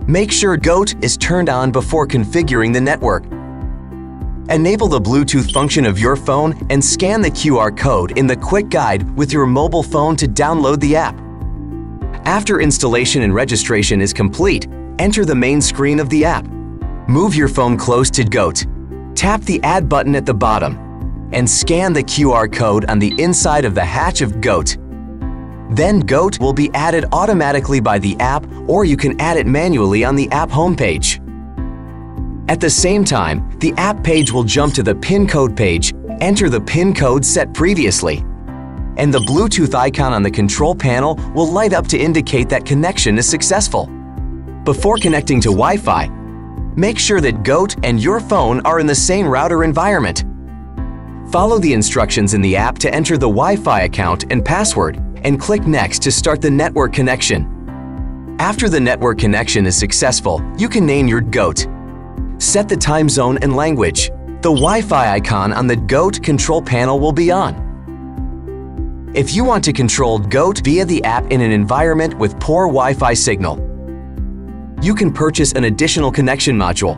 Make sure GOAT is turned on before configuring the network. Enable the Bluetooth function of your phone and scan the QR code in the quick guide with your mobile phone to download the app. After installation and registration is complete, enter the main screen of the app. Move your phone close to GOAT. Tap the Add button at the bottom and scan the QR code on the inside of the hatch of GOAT. Then GOAT will be added automatically by the app, or you can add it manually on the app homepage. At the same time, the app page will jump to the PIN code page. Enter the PIN code set previously, and the Bluetooth icon on the control panel will light up to indicate that connection is successful. Before connecting to Wi-Fi, make sure that GOAT and your phone are in the same router environment. Follow the instructions in the app to enter the Wi-Fi account and password, and click Next to start the network connection. After the network connection is successful, you can name your GOAT. Set the time zone and language. The Wi-Fi icon on the GOAT control panel will be on. If you want to control GOAT via the app in an environment with poor Wi-Fi signal, you can purchase an additional connection module.